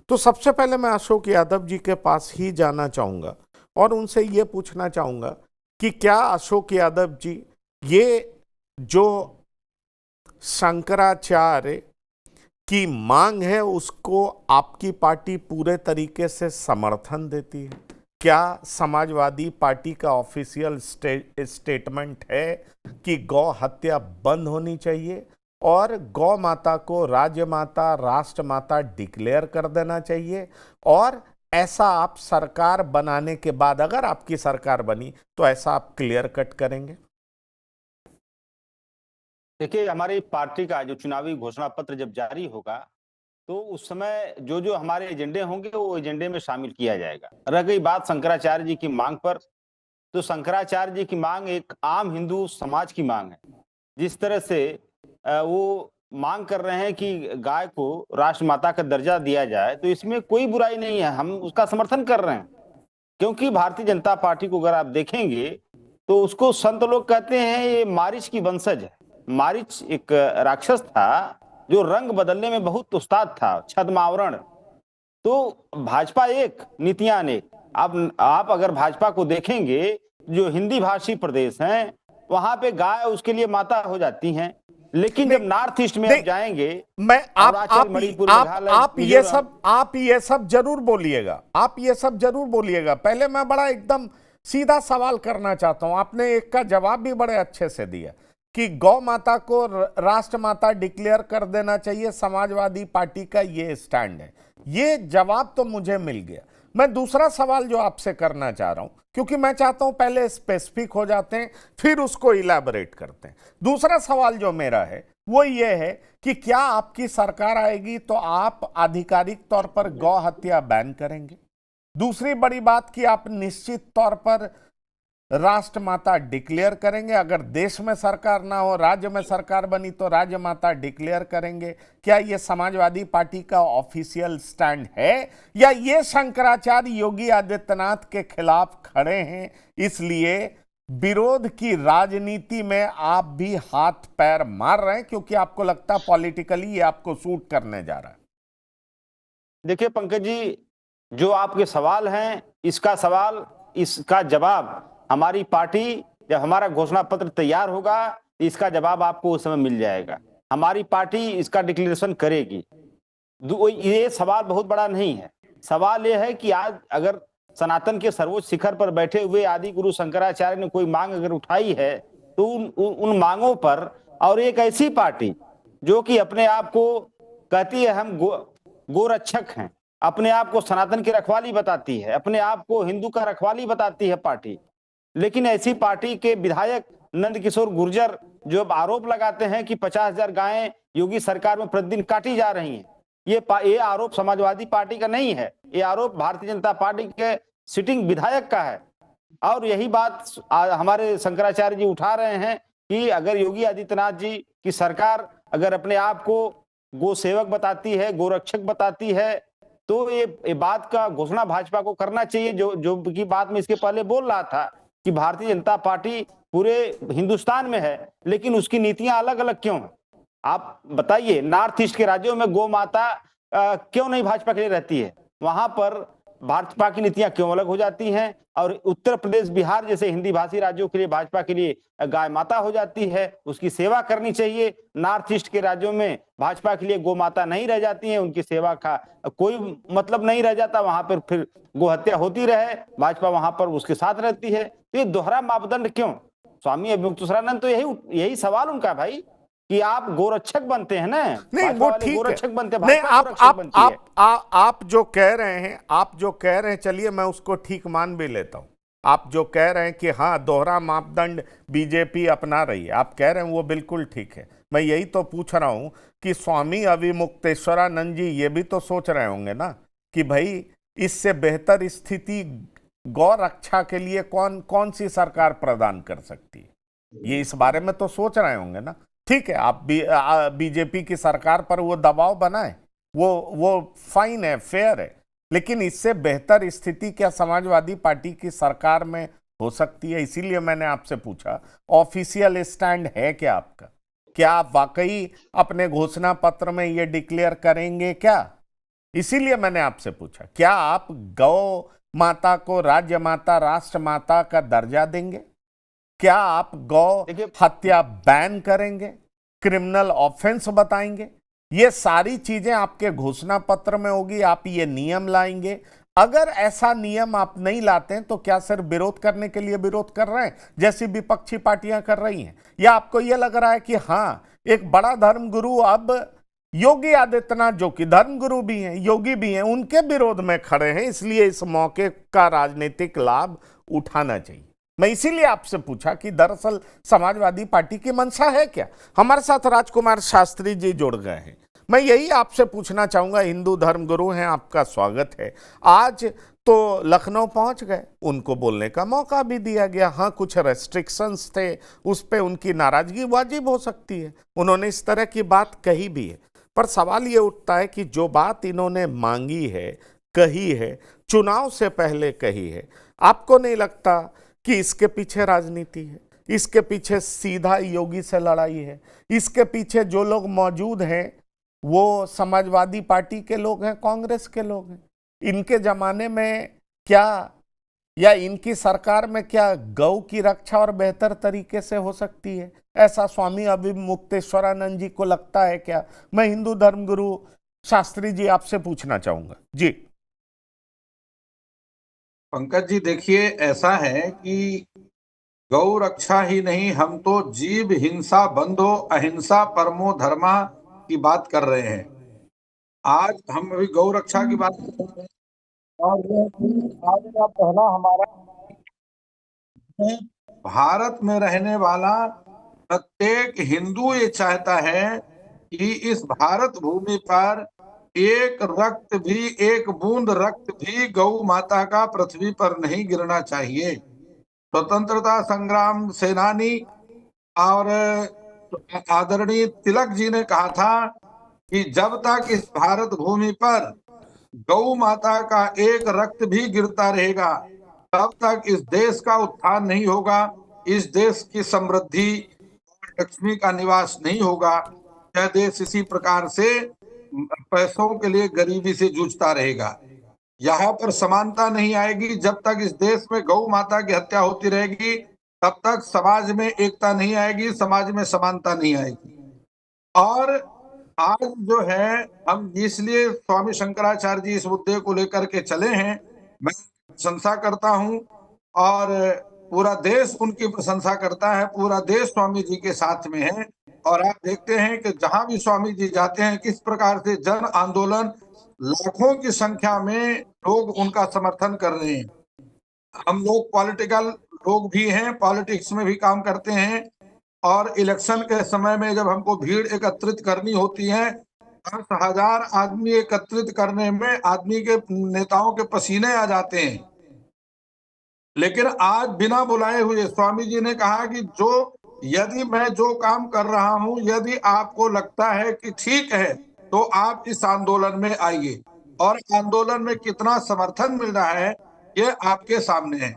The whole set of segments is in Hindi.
तो सबसे पहले मैं अशोक यादव जी के पास ही जाना चाहूंगा और उनसे ये पूछना चाहूंगा कि क्या अशोक यादव जी, ये जो शंकराचार्य की मांग है उसको आपकी पार्टी पूरे तरीके से समर्थन देती है? क्या समाजवादी पार्टी का ऑफिशियल स्टेटमेंट है कि गौ हत्या बंद होनी चाहिए और गौ माता को राज्य माता, राष्ट्र माता डिक्लेयर कर देना चाहिए? और ऐसा आप सरकार बनाने के बाद, अगर आपकी सरकार बनी, तो ऐसा आप क्लियर कट करेंगे? देखिए, हमारी पार्टी का जो चुनावी घोषणा पत्र जब जारी होगा, तो उस समय जो जो हमारे एजेंडे होंगे वो एजेंडे में शामिल किया जाएगा। रह गई बात शंकराचार्य जी की मांग पर, तो शंकराचार्य जी की मांग एक आम हिंदू समाज की मांग है। जिस तरह से वो मांग कर रहे हैं कि गाय को राष्ट्रमाता का दर्जा दिया जाए, तो इसमें कोई बुराई नहीं है, हम उसका समर्थन कर रहे हैं। क्योंकि भारतीय जनता पार्टी को अगर आप देखेंगे, तो उसको संत लोग कहते हैं ये मारीच की वंशज है। मारीच एक राक्षस था जो रंग बदलने में बहुत उस्ताद था, छद्मावरण। तो भाजपा एक, नीतियां अनेक। आप अगर भाजपा को देखेंगे, जो हिंदी भाषी प्रदेश हैं, वहां पे गाय उसके लिए माता हो जाती हैं। लेकिन नहीं, जब नॉर्थ ईस्ट में नहीं, आप जाएंगे, मैं अरुणाचल, मणिपुर, मेघालय, मिजोरम। आप ये सब जरूर बोलिएगा, आप ये सब जरूर बोलिएगा। पहले मैं बड़ा एकदम सीधा सवाल करना चाहता हूं। आपने एक का जवाब भी बड़े अच्छे से दिया कि गौ माता को राष्ट्र माता डिक्लेयर कर देना चाहिए, समाजवादी पार्टी का ये स्टैंड है। ये जवाब तो मुझे मिल गया। मैं दूसरा सवाल जो आपसे करना चाह रहा हूं, क्योंकि मैं चाहता हूं पहले स्पेसिफिक हो जाते हैं फिर उसको इलैबोरेट करते हैं। दूसरा सवाल जो मेरा है वो ये है कि क्या आपकी सरकार आएगी तो आप आधिकारिक तौर पर गौ हत्या बैन करेंगे? दूसरी बड़ी बात कि आप निश्चित तौर पर राष्ट्र माता डिक्लेयर करेंगे। अगर देश में सरकार ना हो, राज्य में सरकार बनी, तो राज्य माता डिक्लेयर करेंगे। क्या यह समाजवादी पार्टी का ऑफिशियल स्टैंड है, या ये शंकराचार्य योगी आदित्यनाथ के खिलाफ खड़े हैं इसलिए विरोध की राजनीति में आप भी हाथ पैर मार रहे हैं क्योंकि आपको लगता है पॉलिटिकली ये आपको सूट करने जा रहा है? देखिए पंकज जी, जो आपके सवाल हैं, इसका जवाब हमारी पार्टी, जब हमारा घोषणा पत्र तैयार होगा, इसका जवाब आपको उस समय मिल जाएगा। हमारी पार्टी इसका डिक्लेरेशन करेगी। ये सवाल बहुत बड़ा नहीं है। सवाल ये है कि आज अगर सनातन के सर्वोच्च शिखर पर बैठे हुए आदि गुरु शंकराचार्य ने कोई मांग अगर उठाई है, तो उन मांगों पर, और एक ऐसी पार्टी जो कि अपने आप को कहती है हम गोरक्षक हैं, अपने आप को सनातन की रखवाली बताती है, अपने आप को हिंदू का रखवाली बताती है पार्टी, लेकिन ऐसी पार्टी के विधायक नंद किशोर गुर्जर जो आरोप लगाते हैं कि 50,000 गायें योगी सरकार में प्रतिदिन काटी जा रही हैं, ये आरोप समाजवादी पार्टी का नहीं है, ये आरोप भारतीय जनता पार्टी के सिटिंग विधायक का है। और यही बात हमारे शंकराचार्य जी उठा रहे हैं कि अगर योगी आदित्यनाथ जी की सरकार अगर अपने आप को गो सेवक बताती है, गोरक्षक बताती है, तो ये बात का घोषणा भाजपा को करना चाहिए। जो की बात मैं इसके पहले बोल रहा था कि भारतीय जनता पार्टी पूरे हिंदुस्तान में है, लेकिन उसकी नीतियां अलग अलग क्यों हैं? आप बताइए, नॉर्थ ईस्ट के राज्यों में गौ माता क्यों नहीं भाजपा के लिए रहती है? वहां पर भाजपा की नीतियां क्यों अलग हो जाती हैं? और उत्तर प्रदेश, बिहार जैसे हिंदी भाषी राज्यों के लिए भाजपा के लिए गाय माता हो जाती है, उसकी सेवा करनी चाहिए। नॉर्थ ईस्ट के राज्यों में भाजपा के लिए गौ माता नहीं रह जाती है, उनकी सेवा का कोई मतलब नहीं रह जाता, वहां पर फिर गो हत्या होती रहे, भाजपा वहां पर उसके साथ रहती है। तो ये दोहरा मापदंड क्यों? स्वामी अभिमुक्तेश्वरानंद तो यही सवाल उनका भाई, कि आप गोरक्षक बनते हैं ना, नहीं, भाजपा वो वाले ठीक है। गोरक्षक बनते हैं, नहीं, भाजपा गोरक्षक बनती है। आप जो कह रहे हैं, चलिए मैं उसको ठीक मान भी लेता हूं। आप जो कह रहे हैं कि हाँ, दोहरा मापदंड बीजेपी अपना रही है, आप कह रहे हैं वो बिल्कुल ठीक है। मैं यही तो पूछ रहा हूं कि स्वामी अविमुक्तेश्वरानंद जी ये भी तो सोच रहे होंगे ना कि भाई इससे बेहतर स्थिति गौ रक्षा के लिए कौन कौन सी सरकार प्रदान कर सकती है। ये इस बारे में तो सोच रहे होंगे ना। ठीक है, आप बीजेपी की सरकार पर वो दबाव बनाए, वो फाइन है, फेयर है, लेकिन इससे बेहतर स्थिति क्या समाजवादी पार्टी की सरकार में हो सकती है? इसीलिए मैंने आपसे पूछा ऑफिशियल स्टैंड है क्या आपका? क्या आप वाकई अपने घोषणा पत्र में ये डिक्लेयर करेंगे क्या इसीलिए मैंने आपसे पूछा, क्या आप गौ माता को राज्य माता, राष्ट्र माता का दर्जा देंगे? क्या आप गौ देखिए, हत्या बैन करेंगे? क्रिमिनल ऑफेंस बताएंगे? ये सारी चीजें आपके घोषणा पत्र में होगी, आप ये नियम लाएंगे। अगर ऐसा नियम आप नहीं लाते हैं तो क्या सिर्फ विरोध करने के लिए विरोध कर रहे हैं जैसी विपक्षी पार्टियां कर रही हैं, या आपको यह लग रहा है कि हाँ, एक बड़ा धर्मगुरु अब योगी आदित्यनाथ, जो कि धर्मगुरु भी हैं, योगी भी हैं, उनके विरोध में खड़े हैं, इसलिए इस मौके का राजनीतिक लाभ उठाना चाहिए? मैं इसीलिए आपसे पूछा कि दरअसल समाजवादी पार्टी की मंशा है क्या। हमारे साथ राजकुमार शास्त्री जी जुड़ गए हैं। मैं यही आपसे पूछना चाहूंगा, हिंदू धर्मगुरु हैं, आपका स्वागत है। आज तो लखनऊ पहुंच गए, उनको बोलने का मौका भी दिया गया। हाँ, कुछ रेस्ट्रिक्शंस थे, उस पे उनकी नाराजगी वाजिब हो सकती है, उन्होंने इस तरह की बात कही भी है। पर सवाल ये उठता है कि जो बात इन्होंने मांगी है, कही है, चुनाव से पहले कही है, आपको नहीं लगता कि इसके पीछे राजनीति है? इसके पीछे सीधा योगी से लड़ाई है? इसके पीछे जो लोग मौजूद हैं वो समाजवादी पार्टी के लोग हैं, कांग्रेस के लोग हैं? इनके जमाने में क्या, या इनकी सरकार में क्या गौ की रक्षा और बेहतर तरीके से हो सकती है? ऐसा स्वामी अभिमुक्तेश्वरानंद जी को लगता है क्या? मैं हिंदू धर्मगुरु शास्त्री जी आपसे पूछना चाहूंगा जी। पंकज जी, देखिए, ऐसा है कि गौ रक्षा ही नहीं, हम तो जीव हिंसा बंधो अहिंसा परमो धर्मा की बात कर रहे हैं। आज हम अभी गौ रक्षा की बात कर रहे हैं, और आज का पहला हमारा भारत में रहने वाला प्रत्येक हिंदू ये चाहता है कि इस भारत भूमि पर एक रक्त भी, एक बूंद रक्त भी गौ माता का पृथ्वी पर नहीं गिरना चाहिए। स्वतंत्रता संग्राम सेनानी और आदरणीय तिलक जी ने कहा था कि जब तक इस भारत भूमि पर गौ माता का एक रक्त भी गिरता रहेगा, तब तक इस देश का उत्थान नहीं होगा, इस देश की समृद्धि और लक्ष्मी का निवास नहीं होगा। यह देश इसी प्रकार से पैसों के लिए गरीबी से जूझता रहेगा। यहाँ पर समानता नहीं आएगी। जब तक इस देश में गौ माता की हत्या होती रहेगी, तब तक समाज में एकता नहीं आएगी, समाज में समानता नहीं आएगी। और आज जो है, हम इसलिए स्वामी शंकराचार्य जी इस मुद्दे को लेकर के चले हैं, मैं प्रशंसा करता हूं, और पूरा देश उनकी प्रशंसा करता है, पूरा देश स्वामी जी के साथ में है। और आप देखते हैं कि जहां भी स्वामी जी जाते हैं, किस प्रकार से जन आंदोलन, लाखों की संख्या में लोग उनका समर्थन कर रहे हैं। हम लोग पॉलिटिकल लोग भी हैं, पॉलिटिक्स में भी काम करते हैं, और इलेक्शन के समय में जब हमको भीड़ एकत्रित करनी होती है, 10,000 आदमी एकत्रित करने में आदमी के, नेताओं के पसीने आ जाते हैं। लेकिन आज बिना बुलाए हुए स्वामी जी ने कहा कि यदि मैं जो काम कर रहा हूं, यदि आपको लगता है कि ठीक है, तो आप इस आंदोलन में आइए। और आंदोलन में कितना समर्थन मिल रहा है, ये आपके सामने है।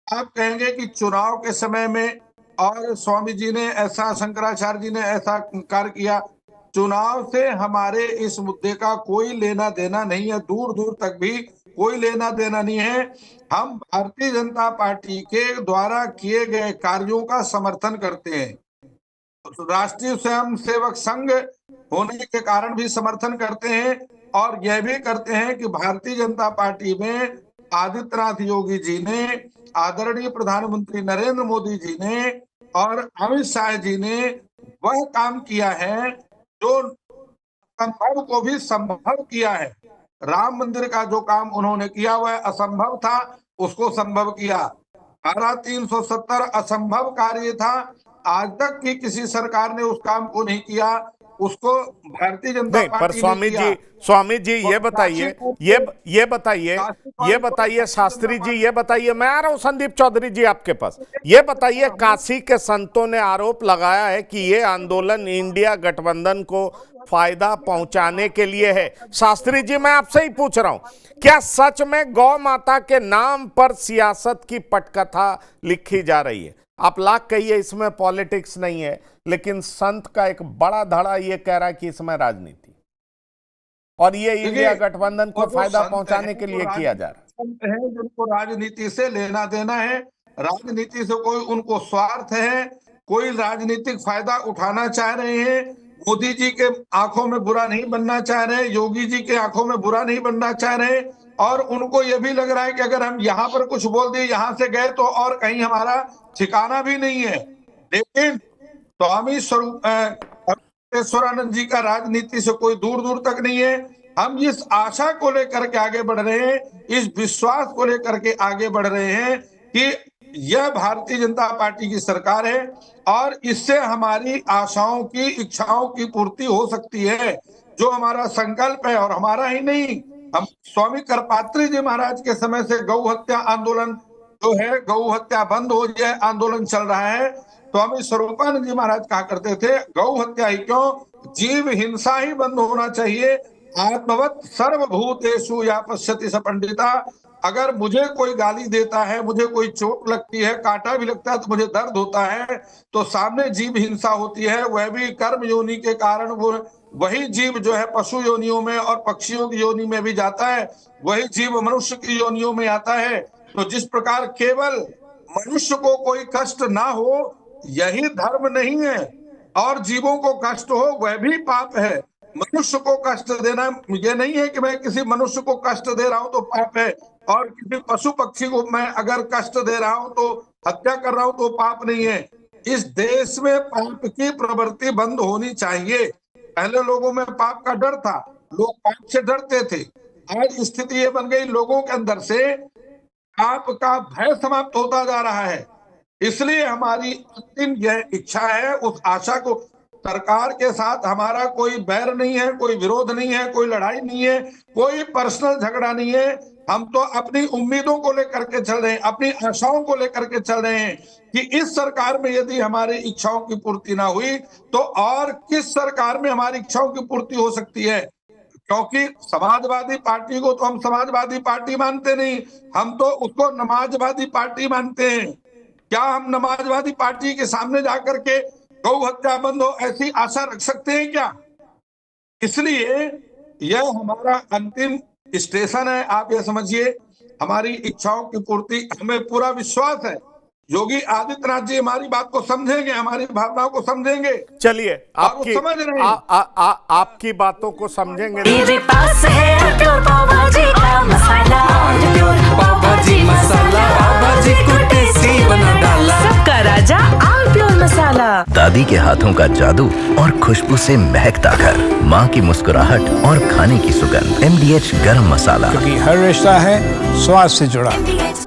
आप कहेंगे कि चुनाव के समय में, और स्वामी जी ने ऐसा, शंकराचार्य जी ने ऐसा कार्य किया। चुनाव से हमारे इस मुद्दे का कोई लेना देना नहीं है, दूर दूर तक भी कोई लेना देना नहीं है। हम भारतीय जनता पार्टी के द्वारा किए गए कार्यों का समर्थन करते हैं। राष्ट्रीय स्वयंसेवक संघ होने के कारण भी समर्थन करते हैं, और यह भी करते हैं कि भारतीय जनता पार्टी में आदित्यनाथ योगी जी ने, आदरणीय प्रधानमंत्री नरेंद्र मोदी जी ने और अमित शाह जी ने वह काम किया है जो असंभव को भी संभव किया है। राम मंदिर का जो काम उन्होंने किया वह असंभव था, उसको संभव किया। धारा 370 असंभव कार्य था, आज तक की किसी सरकार ने उस काम को नहीं किया, उसको भारतीय जनता नहीं, पर पार्टी ने किया। स्वामी जी ये बताइए, ये बताइए शास्त्री जी, ये बताइए, मैं आ रहा हूं संदीप चौधरी जी आपके पास। ये बताइए, काशी के संतों ने आरोप लगाया है कि ये आंदोलन इंडिया गठबंधन को फायदा पहुंचाने के लिए है। शास्त्री जी, मैं आपसे ही पूछ रहा हूं, क्या सच में गौ माता के नाम पर सियासत की पटकथा लिखी जा रही है? आप लाख कहिए इसमें पॉलिटिक्स नहीं है, लेकिन संत का एक बड़ा धड़ा ये कह रहा है कि इसमें राजनीति। और ये इंडिया गठबंधन को फायदा पहुंचाने के लिए किया जा रहा है। संत हैं जिनको राजनीति से लेना देना है, राजनीति से कोई उनको स्वार्थ है, कोई राजनीतिक फायदा उठाना चाह रहे हैं। मोदी जी के आंखों में बुरा नहीं बनना चाह रहे, योगी जी के आंखों में बुरा नहीं बनना चाह रहे, और उनको यह भी लग रहा है कि अगर हम यहाँ पर कुछ बोल दिए, यहाँ से गए तो और कहीं हमारा ठिकाना भी नहीं है। लेकिन स्वामी स्वरूपानंद जी का राजनीति से कोई दूर दूर तक नहीं है। हम इस आशा को लेकर के आगे बढ़ रहे हैं, इस विश्वास को लेकर के आगे बढ़ रहे हैं कि यह भारतीय जनता पार्टी की सरकार है और इससे हमारी आशाओं की, इच्छाओं की पूर्ति हो सकती है। जो हमारा संकल्प है, और हमारा ही नहीं, हम स्वामी करपात्री जी महाराज के समय से गौ हत्या आंदोलन जो है, गौ हत्या बंद हो जाए आंदोलन चल रहा है। स्वामी स्वरूपानंद जी महाराज कहा करते थे, गौ हत्या ही क्यों, जीव हिंसा ही बंद होना चाहिए। आत्मवत सर्वभूतेषु या पश्यति स पंडिता। अगर मुझे कोई गाली देता है, मुझे कोई चोट लगती है, कांटा भी लगता है तो मुझे दर्द होता है, तो सामने जीव हिंसा होती है। वह भी कर्म योनि के कारण वही जीव जो है पशु योनियों में और पक्षियों की योनि में भी जाता है, वही जीव मनुष्य की योनियों में आता है। तो जिस प्रकार केवल मनुष्य को कोई कष्ट ना हो यही धर्म नहीं है, और जीवों को कष्ट हो वह भी पाप है। मनुष्य को कष्ट देना ये नहीं है कि मैं किसी मनुष्य को कष्ट दे रहा हूं तो पाप है, और किसी पशु पक्षी को मैं अगर कष्ट दे रहा हूं तो हत्या कर रहा हूं तो पाप नहीं है। इस देश में पाप की प्रवृत्ति बंद होनी चाहिए। पहले लोगों में पाप का डर था, लोग पाप से डरते थे। आज स्थिति ये बन गई, लोगों के अंदर से पाप का भय समाप्त होता जा रहा है। इसलिए हमारी अंतिम यह इच्छा है, उस आशा को, सरकार के साथ हमारा कोई बैर नहीं है, कोई विरोध नहीं है, कोई लड़ाई नहीं है, कोई पर्सनल झगड़ा नहीं है। हम तो अपनी उम्मीदों को लेकर के चल रहे हैं, अपनी आशाओं को लेकर के चल रहे हैं कि इस सरकार में यदि हमारी इच्छाओं की पूर्ति ना हुई तो और किस सरकार में हमारी इच्छाओं की पूर्ति हो सकती है। क्योंकि समाजवादी पार्टी को तो हम समाजवादी पार्टी मानते नहीं, हम तो उसको नमाजवादी पार्टी मानते हैं। क्या हम नमाजवादी पार्टी के सामने जाकर के गौ हत्या बंद हो ऐसी आशा रख सकते हैं क्या? इसलिए यह हमारा अंतिम स्टेशन है। आप ये समझिए, हमारी इच्छाओं की पूर्ति, हमें पूरा विश्वास है योगी आदित्यनाथ जी हमारी बात को समझेंगे, हमारी भावनाओं को समझेंगे। चलिए, आपकी समझ रहे हैं। आपकी बातों को समझेंगे। मेरे पास है प्योर पाव भाजी का मसाला, पाव भाजी मसाला, पाव भाजी को टेस्टी बना डाला। सबका राजा आल प्योर मसाला। दादी के हाथों का जादू और खुशबू से महकता घर, माँ की मुस्कुराहट और खाने की सुगंध। MDH गरम मसाला, क्योंकि हर रिश्ता है स्वाद से जुड़ा।